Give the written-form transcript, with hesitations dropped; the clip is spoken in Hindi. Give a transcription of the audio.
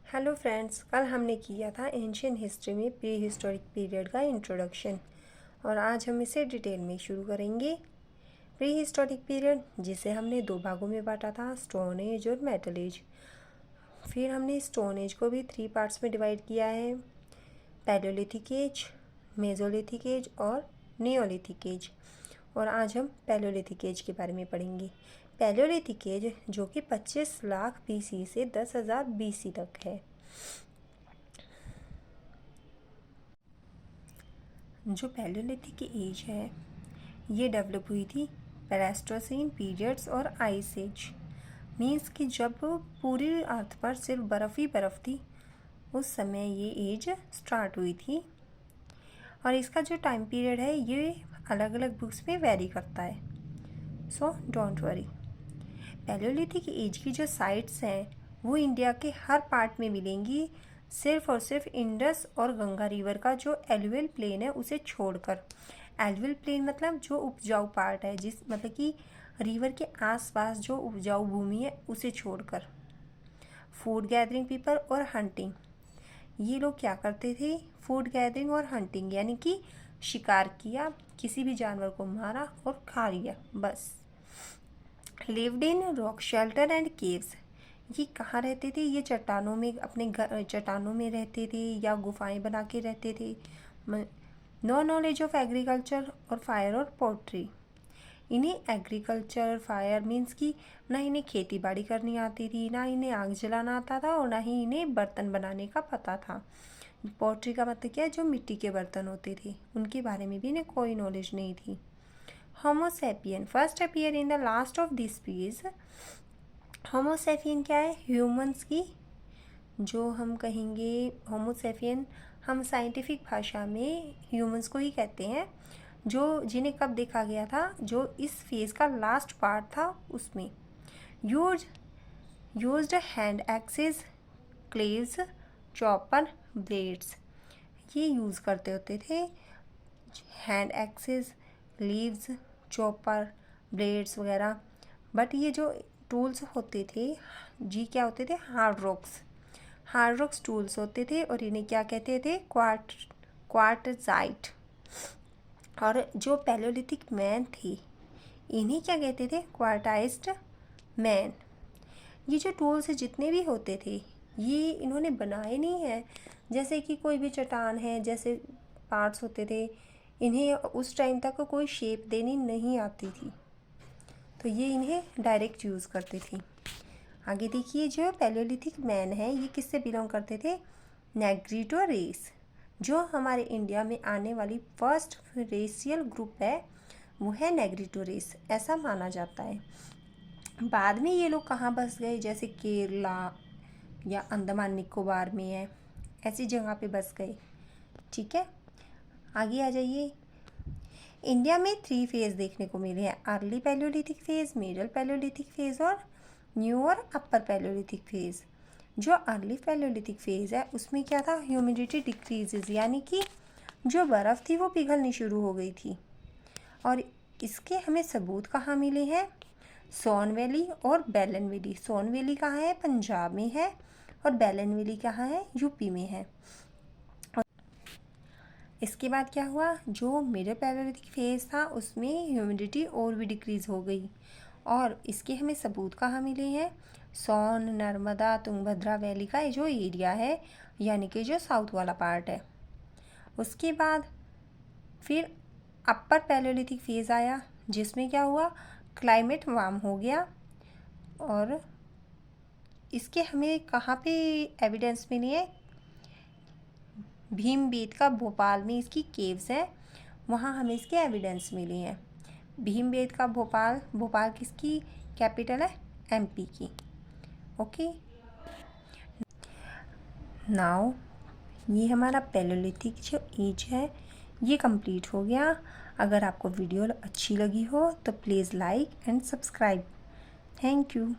हेलो फ्रेंड्स, कल हमने किया था एंशियंट हिस्ट्री में प्री हिस्टोरिक पीरियड का इंट्रोडक्शन और आज हम इसे डिटेल में शुरू करेंगे। प्री हिस्टोरिक पीरियड जिसे हमने दो भागों में बांटा था, स्टोन एज और मेटल एज। फिर हमने स्टोन एज को भी 3 पार्ट्स में डिवाइड किया है, पैलियोलिथिक एज, मेसोलिथिक एज और नियोलिथिक एज। और आज हम पैलियोलिथिक एज के बारे में पढ़ेंगे। पैलियोलिथिक एज जो कि 25 लाख BC से 10,000 BC तक है। जो पैलियोलिथिक एज है ये डेवलप हुई थी प्लेस्टोसीन पीरियड्स और आइस एज। मीन्स कि जब पूरी अर्थ पर सिर्फ बर्फ़ ही बर्फ़ थी, उस समय ये एज स्टार्ट हुई थी। और इसका जो टाइम पीरियड है ये अलग अलग बुक्स में वेरी करता है, so don't worry. Palaeolithic age की जो साइट्स हैं वो इंडिया के हर पार्ट में मिलेंगी, सिर्फ और सिर्फ इंडस और गंगा रिवर का जो एलुवियल प्लेन है उसे छोड़कर। एलुवियल प्लेन मतलब जो उपजाऊ पार्ट है, जिस मतलब कि रिवर के आसपास जो उपजाऊ भूमि है उसे छोड़कर। फूड गैदरिंग पीपल और हंटिंग, ये लोग क्या करते थे? फूड गैदरिंग और हंटिंग, यानी कि शिकार किया, किसी भी जानवर को मारा और खा लिया, बस। Lived in rock shelter and caves, ये कहाँ रहते थे? ये चट्टानों में, अपने चट्टानों में रहते थे या गुफाएं बना के रहते थे। नो नॉलेज ऑफ एग्रीकल्चर और फायर और पोट्री, इन्हें एग्रीकल्चर फायर मीन्स कि ना इन्हें खेती बाड़ी करनी आती थी, ना इन्हें आग जलाना आता था और ना ही इन्हें बर्तन बनाने का पता था। पोट्री का मतलब क्या है? जो मिट्टी के बर्तन होते थे उनके बारे में भी इन्हें कोई नॉलेज नहीं थी। Homo sapien first appear in the last of this page. Homo sapien क्या है? ह्यूमंस की, जो हम कहेंगे होमो सैपियन, हम साइंटिफिक भाषा में ह्यूमंस को ही कहते हैं, जो जिन्हें कब देखा गया था? जो इस फेज़ का लास्ट पार्ट था उसमें। Used hand axes, cleaves, chopper, blades, ये यूज़ करते होते थे। Hand axes, leaves, chopper, blades वगैरह। बट ये जो टूल्स होते थे जी, क्या होते थे? हार्ड रॉक्स टूल्स होते थे और इन्हें क्या कहते थे? क्वार्टजाइट। और जो पैलियोलिथिक मैन थे इन्हें क्या कहते थे? क्वार्टाइज्ड मैन। ये जो टूल्स जितने भी होते थे ये इन्होंने बनाए नहीं हैं, जैसे कि कोई भी चट्टान है, जैसे पार्ट्स होते थे, इन्हें उस टाइम तक कोई शेप देनी नहीं आती थी, तो ये इन्हें डायरेक्ट यूज़ करते थे। आगे देखिए, जो पैलियोलिथिक मैन है ये किससे बिलोंग करते थे? Negrito race. जो हमारे इंडिया में आने वाली फर्स्ट रेशियल ग्रुप है वो है नेग्रिटो रेस, ऐसा माना जाता है। बाद में ये लोग कहाँ बस गए? जैसे केरला या अंडमान निकोबार में है, ऐसी जगह पे बस गए। ठीक है, आगे आ जाइए। इंडिया में 3 फेज़ देखने को मिले हैं, early Palaeolithic phase, middle Palaeolithic phase और न्यू और अपर पैलियोलिथिक फेज़। जो अर्ली पैलियोलिथिक फेज़ है उसमें क्या था? ह्यूमिडिटी डिक्रीजेज, यानी कि जो बर्फ़ थी वो पिघलनी शुरू हो गई थी। और इसके हमें सबूत कहाँ मिले हैं? सोन वैली और बेलन वैली। सोन वैली कहाँ है? पंजाब में है। और बेलन वैली कहाँ है? यूपी में है। इसके बाद क्या हुआ? जो मिडल पैलियोलिथिक फेज़ था उसमें ह्यूमिडिटी और भी डिक्रीज़ हो गई। और इसके हमें सबूत कहाँ मिले हैं? सोन, नर्मदा, तुंगभद्रा वैली का जो एरिया है, यानी कि जो साउथ वाला पार्ट है। उसके बाद फिर अपर पैलियोलिथिक फेज़ आया, जिसमें क्या हुआ? क्लाइमेट वार्म हो गया। और इसके हमें कहाँ पे एविडेंस मिली है? भीमबेटका भोपाल में इसकी केव्स हैं, वहाँ हमें इसके एविडेंस मिले हैं। भीमबेटका भोपाल किसकी कैपिटल है? MP की। ओके, नाउ ये हमारा पैलियोलिथिक जो एज है ये कंप्लीट हो गया। अगर आपको वीडियो अच्छी लगी हो तो please like and subscribe. Thank you.